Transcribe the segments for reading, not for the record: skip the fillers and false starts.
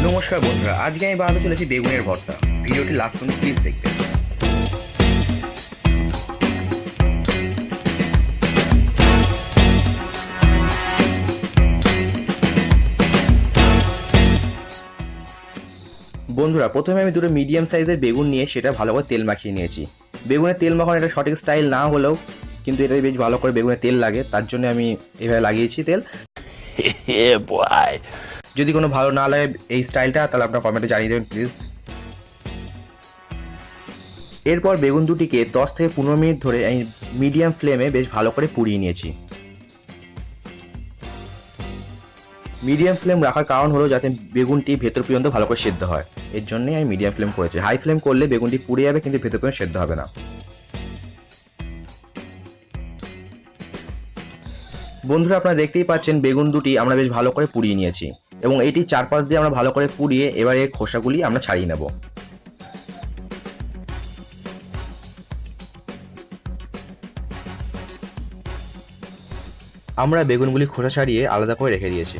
নমস্কার বন্ধুরা, আজকে আমি বানাতে চলেছি বেগুনের ভর্তা। ভিডিওটি লাস্ট পর্যন্ত প্লিজ দেখবেন। বন্ধুরা, প্রথমে আমি দুটো মিডিয়াম সাইজের বেগুন নিয়ে সেটা ভালো করে তেল মাখিয়ে নিয়েছি। বেগুনের তেল মাখানো এটা সঠিক স্টাইল না হলেও কিন্তু এটা বেশ ভালো করে বেগুনের তেল লাগে, তার জন্য আমি এভাবে লাগিয়েছি তেল। যদি কোনো ভালো না লাগে এই স্টাইলটা, তাহলে আপনার কমেন্টে জানিয়ে দেবেন প্লিজ। এরপর বেগুন দুটিকে 10 থেকে 15 মিনিট ধরে আমি মিডিয়াম ফ্লেমে বেশ ভালো করে পুড়িয়ে নিয়েছি। মিডিয়াম ফ্লেম রাখার কারণ হলো যাতে বেগুনটি ভেতর পর্যন্ত ভালো করে সেদ্ধ হয়, এর জন্যই আমি মিডিয়াম ফ্লেম করেছি। হাই ফ্লেম করলে বেগুনটি পুড়ে যাবে কিন্তু ভেতর পর্যন্ত সেদ্ধ হবে না। বন্ধুরা, আপনারা দেখতেই পাচ্ছেন বেগুন দুটি আমরা বেশ ভালো করে পুড়িয়ে নিয়েছি এবং এটি চারপাশ দিয়ে আমরা ভালো করে পুড়িয়ে এবারে খোসাগুলি আমরা ছাড়িয়ে নেব। আমরা বেগুনগুলি খোসা ছাড়িয়ে আলাদা করে রেখে দিয়েছি।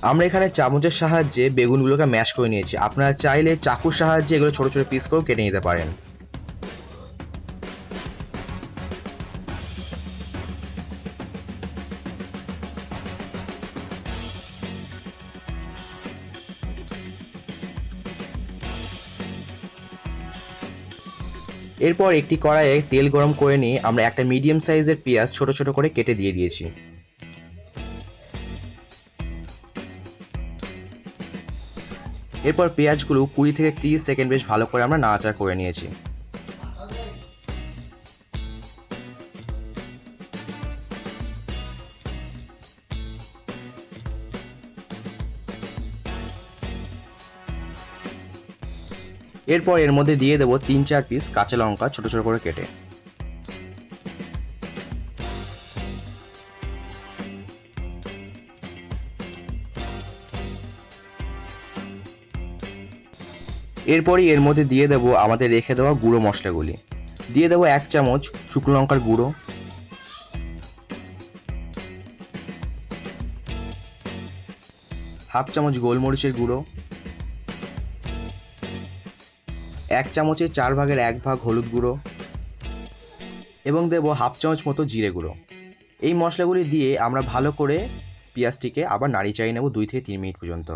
আমরা এখানে চামচের সাহায্যে বেগুনগুলোকে ম্যাশ করে নিয়েছি। আপনারা চাইলে চাকুর সাহায্যে এগুলো ছোট ছোট পিস করেও কেটে নিতে পারেন। এরপর একটি কড়াইয়ে তেল গরম করে নিয়ে আমরা একটা মিডিয়াম সাইজের পেঁয়াজ ছোট ছোট করে কেটে দিয়ে দিয়েছি। এরপর পেঁয়াজগুলো 20 থেকে 30 সেকেন্ড বেশ ভালো করে আমরা নাড়াচাড়া করে নিয়েছি। এরপর এর মধ্যে দিয়ে দেবো 3-4 পিস কাঁচা লঙ্কা ছোট ছোট করে কেটে। এরপরই এর মধ্যে দিয়ে দেবো আমাদের রেখে দেওয়া গুঁড়ো মশলাগুলি। দিয়ে দেবো 1 চামচ শুকনো লঙ্কার গুঁড়ো, হাফ চামচ গোলমরিচের গুঁড়ো, 1 চামচের 4 ভাগের 1 ভাগ হলুদ গুঁড়ো এবং দেবো হাফ চামচ মতো জিরে গুঁড়ো। এই মশলাগুলি দিয়ে আমরা ভালো করে পেঁয়াজটিকে আবার নাড়িয়ে চাড়িয়ে নেব 2 থেকে 3 মিনিট পর্যন্ত।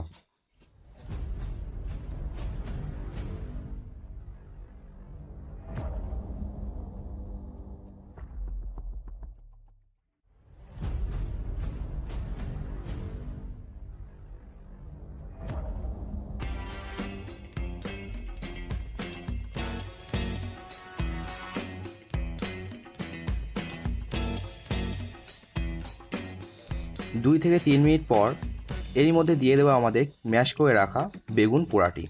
দুই থেকে 3 মিনিট পর এরই মধ্যে দিয়ে দেবো আমাদের ম্যাশ করে রাখা বেগুন পোড়াটি।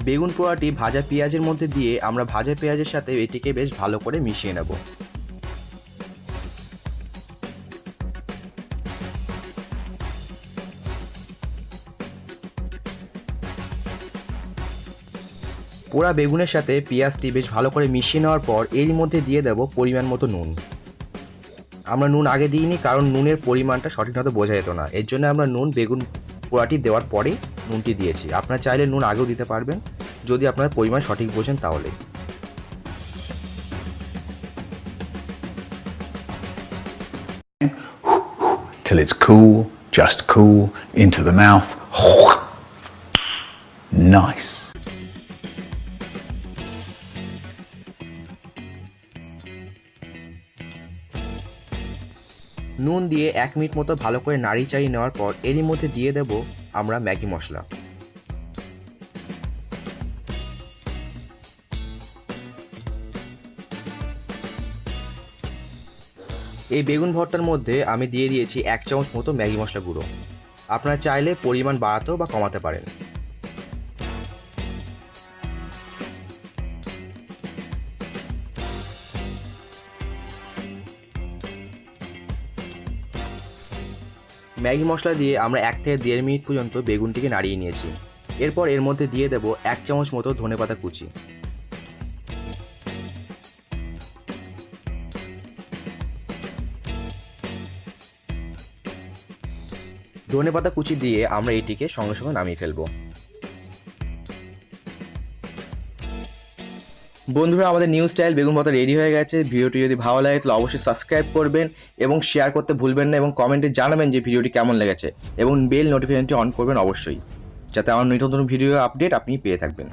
বেগুন পোড়াটি ভাজা পেঁয়াজের মধ্যে দিয়ে আমরা ভাজা পেঁয়াজের সাথে এটিকে বেশ ভালো করে মিশিয়ে নেব। পোড়া বেগুনের সাথে পেঁয়াজটি বেশ ভালো করে মিশিয়ে নেওয়ার পর এরই মধ্যে দিয়ে দেব পরিমাণ মতো নুন। আমরা নুন আগে দিইনি কারণ নুনের পরিমাণটা সঠিকভাবে বোঝা যেত না, এর জন্য আমরা নুন বেগুন পোড়াটি দেওয়ার পরেই নুনটি দিয়েছি। আপনারা চাইলে নুন আগেও দিতে পারবেন যদি আপনার পরিমাণ সঠিক বোঝেন তাহলে। Till it's cool, just cool, into the mouth. Nice. নুন দিয়ে 1 মিনিট মতো ভালো করে নাড়িয়ে চাড়িয়ে নেওয়ার পর এরই মধ্যে দিয়ে দেব আমরা ম্যাগি মশলা। এই বেগুন ভর্তার মধ্যে আমি দিয়ে দিয়েছি 1 চামচ মতো ম্যাগি মশলা গুঁড়ো। আপনারা চাইলে পরিমাণ বাড়াতেও বা কমাতে পারেন। ম্যাগি মশলা দিয়ে আমরা 1 থেকে 1.5 মিনিট পর্যন্ত বেগুনটিকে নাড়িয়ে নিয়েছি। এরপর এর মধ্যে দিয়ে দেব 1 চামচ মতো ধনেপাতা কুচি। ধনেপাতা কুচি দিয়ে আমরা এটিকে সঙ্গে সঙ্গে নামিয়ে ফেলবো। বন্ধুরা, আমাদের নিউ স্টাইল বেগুন ভর্তা রেডি হয়ে গেছে। ভিডিওটি যদি ভালো লাগে তাহলে অবশ্যই সাবস্ক্রাইব করবেন এবং শেয়ার করতে ভুলবেন না, এবং কমেন্টে জানাবেন যে ভিডিওটি কেমন লেগেছে, এবং বেল নোটিফিকেশনটি অন করবেন অবশ্যই, যাতে আমার নতুন নতুন ভিডিও আপডেট আপনি পেয়ে থাকবেন।